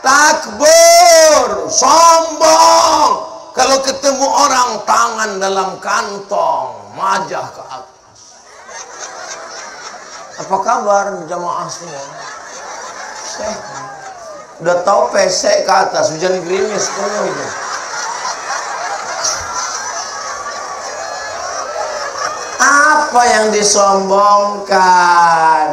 takbur, sombong. Kalau ketemu orang tangan dalam kantong, majah ke atas. Apa kabar jamaah semua? Udah tahu pesek ke atas, hujan gerimis penuh itu. Apa yang disombongkan?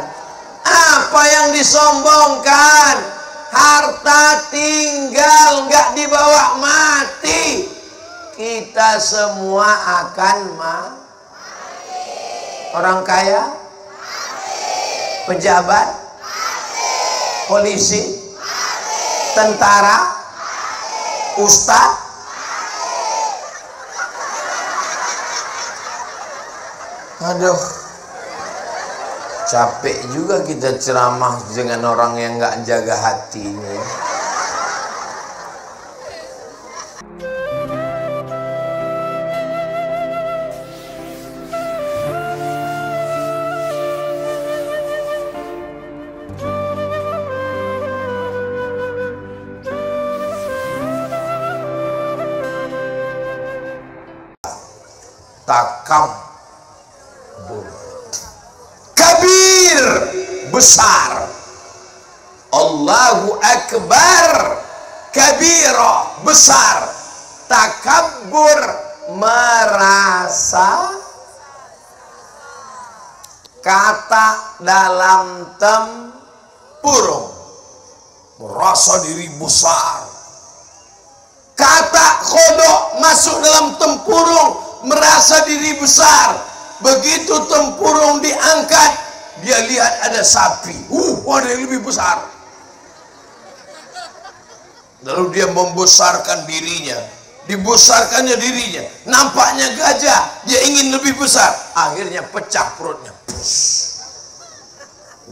Apa yang disombongkan? Harta tinggal, nggak dibawa mati. Kita semua akan mati. Orang kaya, pejabat, polisi, tentara, ustadz. Aduh, capek juga kita ceramah dengan orang yang nggak jaga hatinya. Takabur, kabir, besar. Allahu akbar, kabira, besar. Takabur, merasa. Kata dalam tempurung, merasa diri besar. Kata kodok masuk dalam tempurung, merasa diri besar. Begitu tempurung diangkat, dia lihat ada sapi. Ada yang lebih besar. Lalu dia membesarkan dirinya. Dibesarkannya dirinya. Nampaknya gajah, dia ingin lebih besar. Akhirnya pecah perutnya.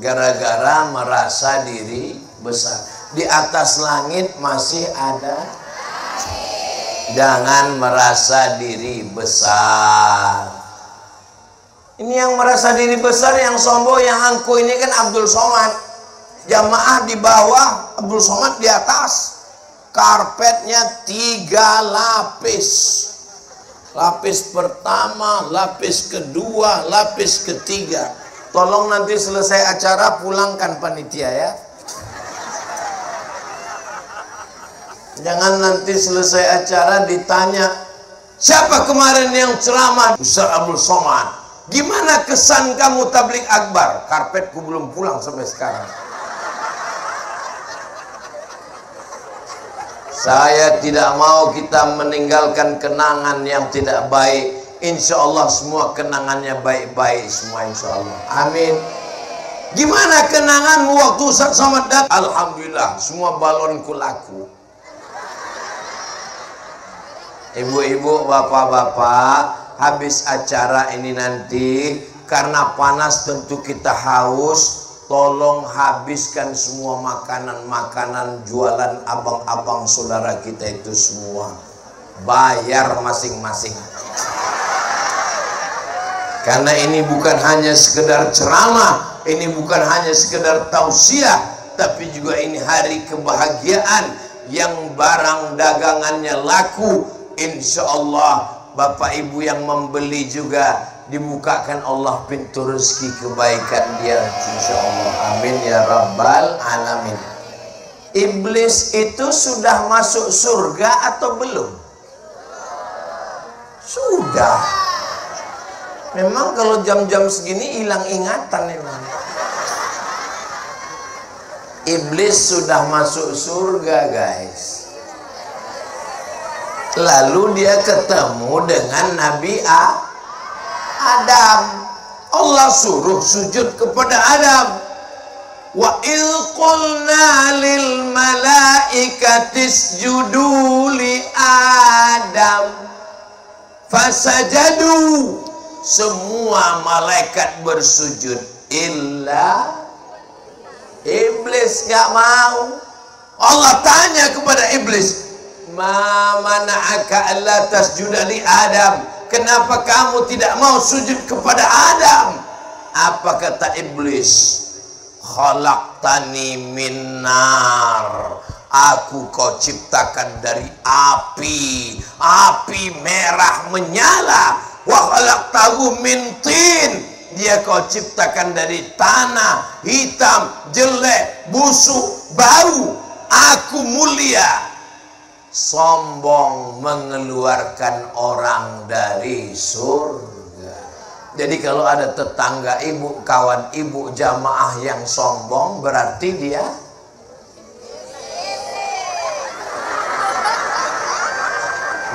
Gara-gara merasa diri besar. Di atas langit masih ada. Jangan merasa diri besar. Ini yang merasa diri besar, yang sombong, yang angkuh ini kan Abdul Somad. Jamaah di bawah, Abdul Somad di atas. Karpetnya 3 lapis. Lapis pertama, lapis kedua, lapis ketiga. Tolong nanti selesai acara pulangkan panitia ya. Jangan nanti selesai acara ditanya, siapa kemarin yang ceramah? Ustaz Abdul Somad. Gimana kesan kamu tabligh akbar? Karpetku belum pulang sampai sekarang. Saya tidak mau kita meninggalkan kenangan yang tidak baik. Insya Allah semua kenangannya baik-baik semua, insya Allah. Amin. Gimana kenanganmu waktu Ustaz Somad datang? Alhamdulillah, semua balonku laku. Ibu-ibu, bapak-bapak, habis acara ini nanti, karena panas tentu kita haus, tolong habiskan semua makanan-makanan jualan abang-abang saudara kita itu semua. Bayar masing-masing. Karena ini bukan hanya sekedar ceramah, ini bukan hanya sekedar tausiah, tapi juga ini hari kebahagiaan yang barang dagangannya laku. Insya Allah Bapak Ibu yang membeli juga dibukakan Allah pintu rezeki kebaikan dia, insya Allah. Amin ya rabbal alamin. Iblis itu sudah masuk surga atau belum? Sudah. Memang kalau jam-jam segini hilang ingatan memang. Iblis sudah masuk surga guys. Lalu dia ketemu dengan Nabi Adam. Allah suruh sujud kepada Adam. Wa il qulna lil malaikati isjudu li Adam fasajadu. Semua malaikat bersujud illa Iblis gak mau. Allah tanya kepada Iblis, ma mana'aka alla tasjuda li Adam, kenapa kamu tidak mau sujud kepada Adam? Apa kata Iblis? Khalaqtani min nar, Aku kau ciptakan dari api, api merah menyala. Wa khalaqtahu min tin. Dia kau ciptakan dari tanah hitam, jelek, busuk, bau. Aku mulia. Sombong mengeluarkan orang dari surga. Jadi kalau ada tetangga ibu, kawan ibu, jamaah yang sombong, berarti dia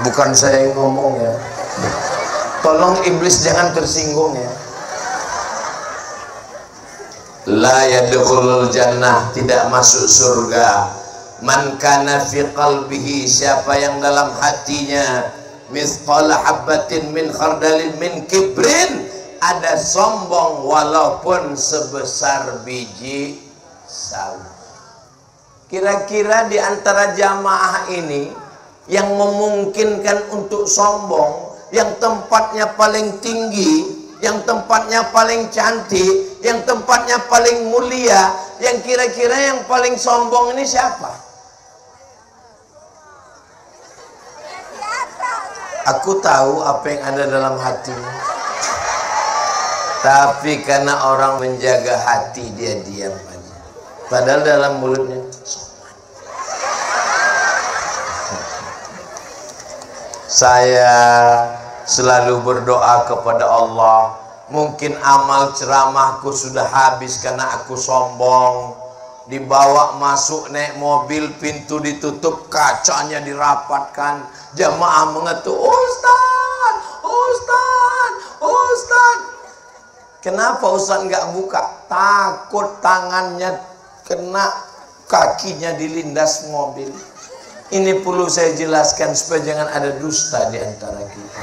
bukan saya yang ngomong ya. Tolong iblis jangan tersinggung ya. La yadkhulul jannah, tidak masuk surga. Man kana fi qalbihi, siapa yang dalam hatinya mithqala habatin min khardalin min kibrin, ada sombong walaupun sebesar biji sawi. Kira-kira di antara jamaah ini yang memungkinkan untuk sombong, yang tempatnya paling tinggi, yang tempatnya paling cantik, yang tempatnya paling mulia, yang kira-kira yang paling sombong ini siapa? Aku tahu apa yang ada dalam hatimu, tapi karena orang menjaga hati dia diam aja, padahal dalam mulutnya saya selalu berdoa kepada Allah. Mungkin amal ceramahku sudah habis karena aku sombong. Dibawa masuk naik mobil, pintu ditutup, kacanya dirapatkan, jamaah mengetuk, Ustaz, Ustaz, Ustaz. Kenapa Ustaz nggak buka? Takut tangannya kena, kakinya dilindas mobil. Ini perlu saya jelaskan supaya jangan ada dusta di antara kita.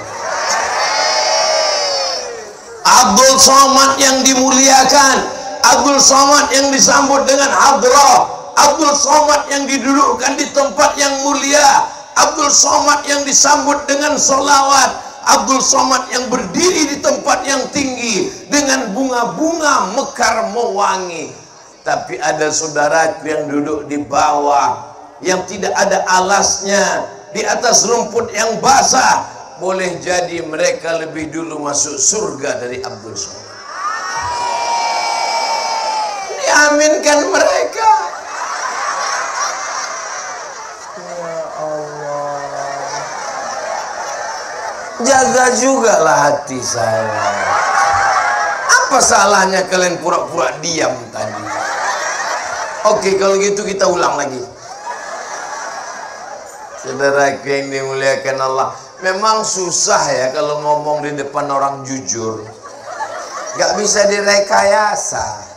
Abdul Somad yang dimuliakan, Abdul Somad yang disambut dengan hadrah, Abdul Somad yang didudukkan di tempat yang mulia, Abdul Somad yang disambut dengan solawat, Abdul Somad yang berdiri di tempat yang tinggi dengan bunga-bunga mekar mewangi. Tapi ada saudaraku yang duduk di bawah, yang tidak ada alasnya, di atas rumput yang basah. Boleh jadi mereka lebih dulu masuk surga dari Abdul Somad. Diaminkan mereka. Ya Allah, jaga jugalah hati saya. Apa salahnya kalian pura-pura diam tadi? Oke, kalau gitu kita ulang lagi. Saudaraku yang dimuliakan Allah, memang susah ya kalau ngomong di depan orang jujur. Gak bisa direkayasa.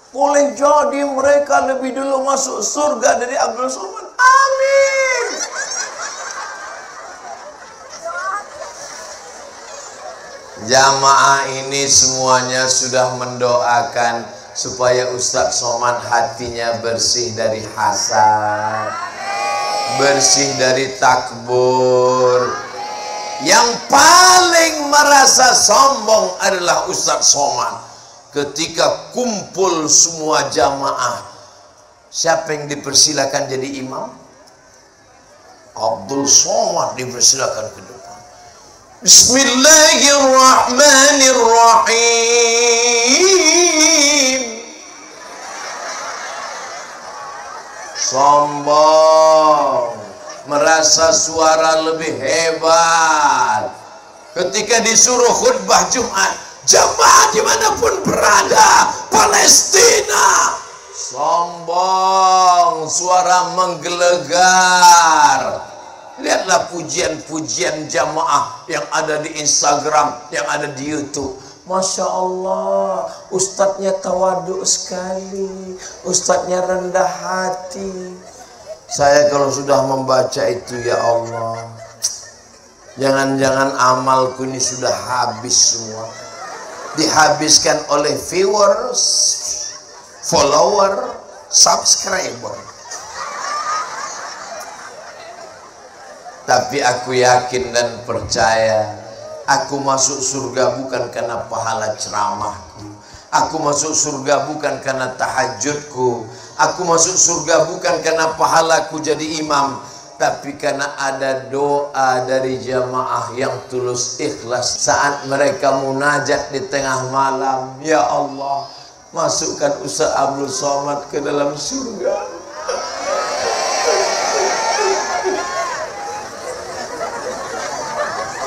Boleh jadi mereka lebih dulu masuk surga dari Abdul Somad. Amin. Jamaah ini semuanya sudah mendoakan supaya Ustadz Somad hatinya bersih dari hasad, bersih dari takbur. Yang paling merasa sombong adalah Ustadz Somad. Ketika kumpul semua jamaah, siapa yang dipersilakan jadi imam? Abdul Somad dipersilakan ke depan. Bismillahirrahmanirrahim. Sombong, merasa suara lebih hebat. Ketika disuruh khutbah Jumat, jemaah dimanapun berada, Palestina, sombong, suara menggelegar. Lihatlah pujian-pujian jamaah yang ada di Instagram, yang ada di YouTube. Masya Allah, ustadznya tawaduk sekali, ustadznya rendah hati. Saya kalau sudah membaca itu, ya Allah, jangan-jangan amalku ini sudah habis semua. Dihabiskan oleh viewers, follower, subscriber. Tapi aku yakin dan percaya, aku masuk surga bukan karena pahala ceramahku, aku masuk surga bukan karena tahajudku, Aku masuk surga bukan karena pahalaku jadi imam, tapi karena ada doa dari jamaah yang tulus ikhlas saat mereka munajat di tengah malam. Ya Allah, masukkan Ustaz Abdul Somad ke dalam surga.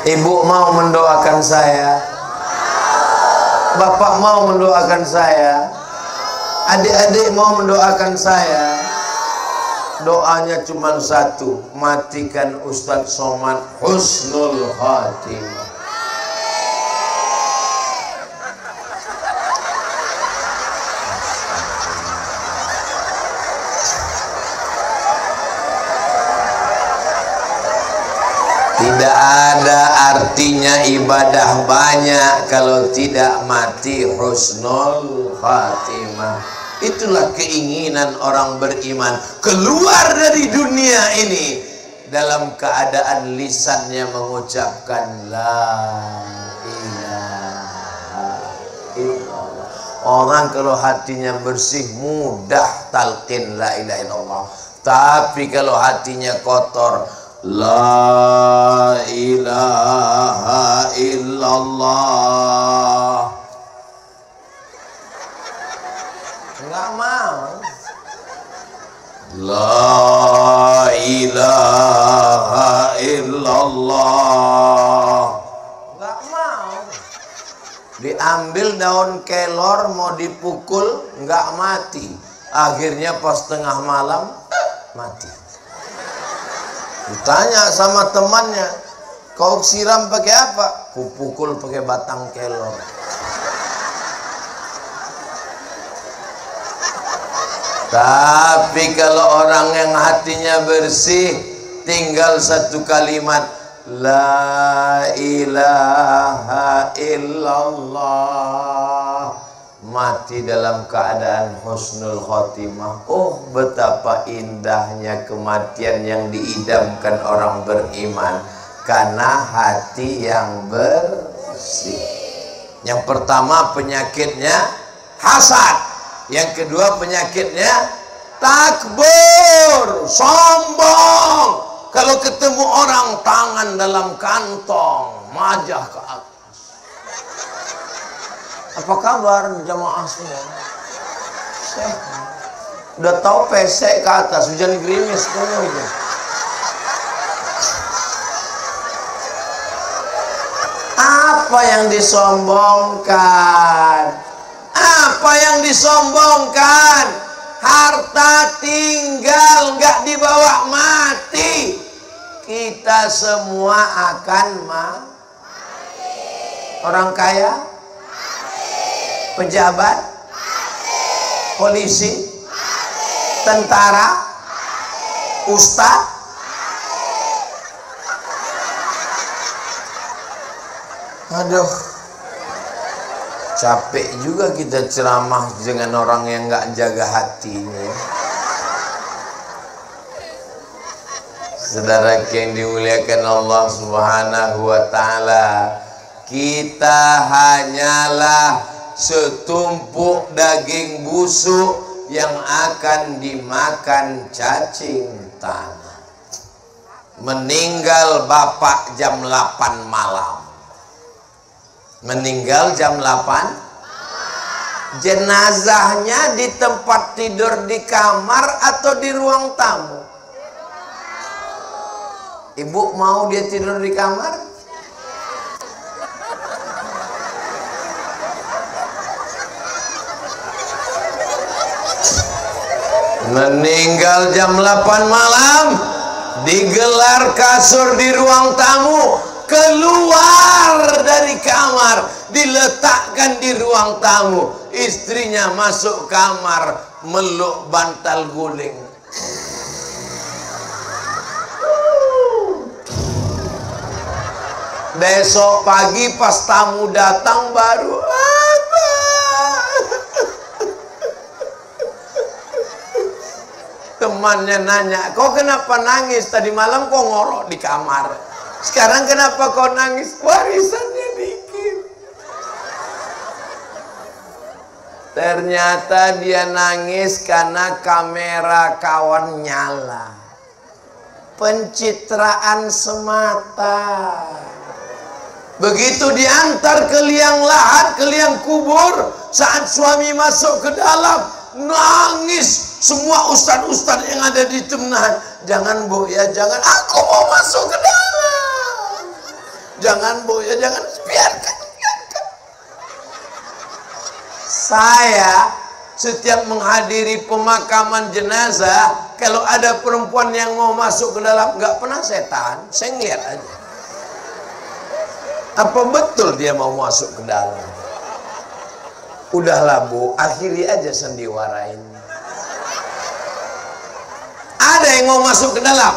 Ibu mau mendoakan saya? Bapak mau mendoakan saya? Adik-adik mau mendoakan saya? Doanya cuma satu, matikan Ustaz Somad husnul khatimah. Tidak ada artinya ibadah banyak kalau tidak mati husnul khatimah. Itulah keinginan orang beriman, keluar dari dunia ini dalam keadaan lisannya mengucapkan la ilaha illallah. Orang kalau hatinya bersih mudah talqin la ilaha illallah. Tapi kalau hatinya kotor, la ilaha illallah, enggak mau. La ilaha illallah, enggak mau. Diambil daun kelor mau dipukul enggak mati. Akhirnya pas tengah malam mati. Ditanya sama temannya, kau siram pakai apa? Kupukul pakai batang kelor. Tapi kalau orang yang hatinya bersih, tinggal satu kalimat, la ilaha illallah, mati dalam keadaan husnul khotimah. Oh, betapa indahnya kematian yang diidamkan orang beriman, karena hati yang bersih. Yang pertama penyakitnya hasad. Yang kedua penyakitnya takbur, sombong. Kalau ketemu orang tangan dalam kantong, majah ke atas. Apa kabar jamaah semua? Sehat. Udah tahu pesek ke atas, hujan gerimis semuanya. Apa yang disombongkan? Apa yang disombongkan? Harta tinggal, nggak dibawa mati. Kita semua akan mati. Orang kaya, pejabat, polisi, tentara, ustaz. Aduh, capek juga kita ceramah dengan orang yang nggak jaga hatinya. Saudara yang dimuliakan Allah Subhanahu wa taala, kita hanyalah setumpuk daging busuk yang akan dimakan cacing tanah. Meninggal bapak jam 8 malam. Meninggal jam 8. Jenazahnya di tempat tidur di kamar atau di ruang tamu? Ibu mau dia tidur di kamar? Meninggal jam 8 malam, digelar kasur di ruang tamu, keluar dari kamar, diletakkan di ruang tamu. Istrinya masuk kamar, meluk bantal guling. Besok pagi pas tamu datang baru, temannya nanya, kau kenapa nangis? Tadi malam kau ngorok di kamar. Sekarang kenapa kau nangis? Warisannya dikit. Ternyata dia nangis karena kamera kawan nyala. Pencitraan semata. Begitu diantar ke liang lahat, ke liang kubur, saat suami masuk ke dalam, nangis. Semua ustadz-ustadz yang ada di Temnahan, jangan Bu ya, jangan, aku mau masuk ke dalam. Jangan Bu ya, jangan, biarkan. Saya setiap menghadiri pemakaman jenazah, kalau ada perempuan yang mau masuk ke dalam, nggak pernah saya tahan, saya ngeliat aja. Apa betul dia mau masuk ke dalam? Udahlah Bu, akhiri aja sandiwara ini. Ada yang mau masuk ke dalam?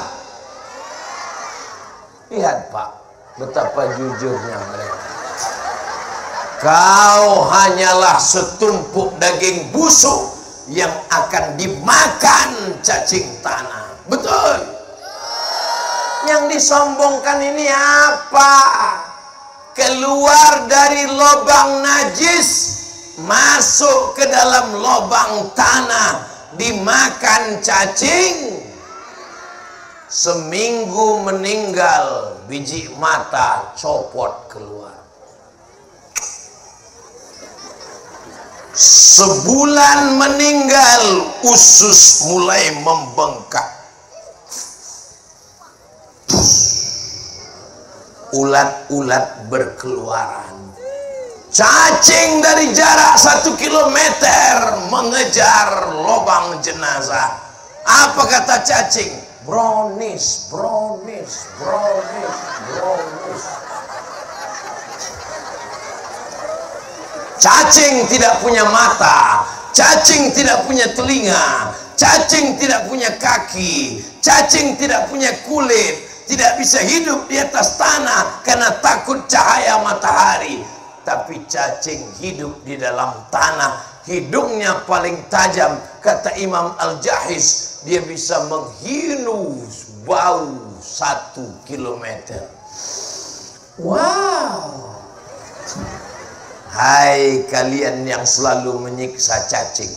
Lihat Pak, betapa jujurnya mereka. Kau hanyalah setumpuk daging busuk yang akan dimakan cacing tanah. Betul. Yang disombongkan ini apa? Keluar dari lubang najis, masuk ke dalam lubang tanah, dimakan cacing. Seminggu meninggal, biji mata copot keluar. Sebulan meninggal, usus mulai membengkak. Ulat-ulat berkeluaran. Cacing dari jarak 1 kilometer mengejar lubang jenazah. Apa kata cacing? Brownies, brownies, brownies, brownies. Cacing tidak punya mata, cacing tidak punya telinga, cacing tidak punya kaki, cacing tidak punya kulit, tidak bisa hidup di atas tanah karena takut cahaya matahari. Tapi cacing hidup di dalam tanah, hidungnya paling tajam. Kata Imam Al-Jahiz, dia bisa menghirup bau 1 kilometer. Wow. Hai kalian yang selalu menyiksa cacing.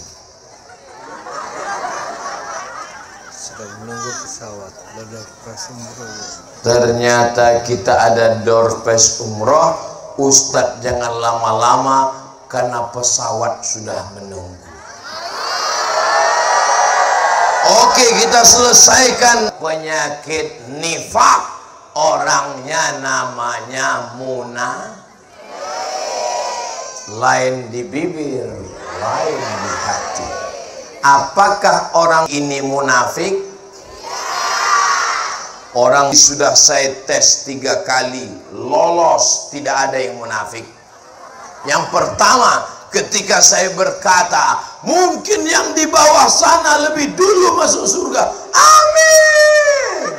Sedang menunggu pesawat, ada umroh. Ternyata kita ada doorpass umroh. Ustadz jangan lama-lama karena pesawat sudah menunggu. Oke, kita selesaikan penyakit nifak. Orangnya namanya munafik. Lain di bibir, lain di hati. Apakah orang ini munafik? Orang sudah saya tes 3 kali, lolos, tidak ada yang munafik. Yang pertama, ketika saya berkata, mungkin yang di bawah sana lebih dulu masuk surga. Amin.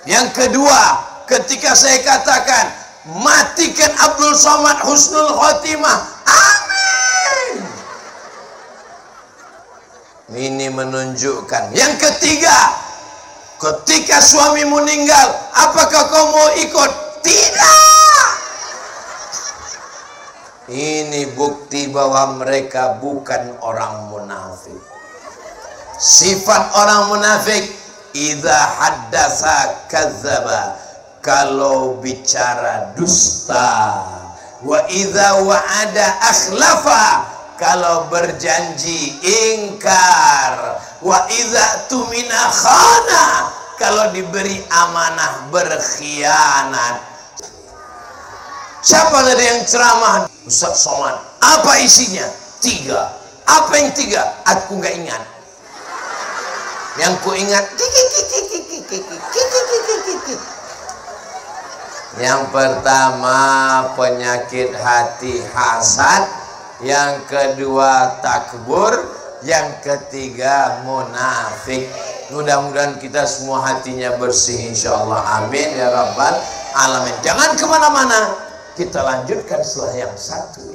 Yang kedua, ketika saya katakan, matikan Abdul Somad husnul khotimah. Amin. Ini menunjukkan. Yang ketiga, ketika suami meninggal, apakah kau mau ikut? Tidak. Ini bukti bahwa mereka bukan orang munafik. Sifat orang munafik, idza haddatsa kadzdzaba, kalau bicara dusta, wa idza wa'ada akhlafa, kalau berjanji ingkar, wa idza tumina khana, kalau diberi amanah berkhianat. Siapa tadi yang ceramah? Ustaz Somad. Apa isinya? 3. Apa yang 3? Aku nggak ingat. Yang ku ingat, yang pertama penyakit hati hasad, yang kedua takbur, yang ketiga munafik. Mudah-mudahan kita semua hatinya bersih insyaallah. Amin ya rabbal alamin. Jangan kemana-mana, kita lanjutkan setelah yang satu.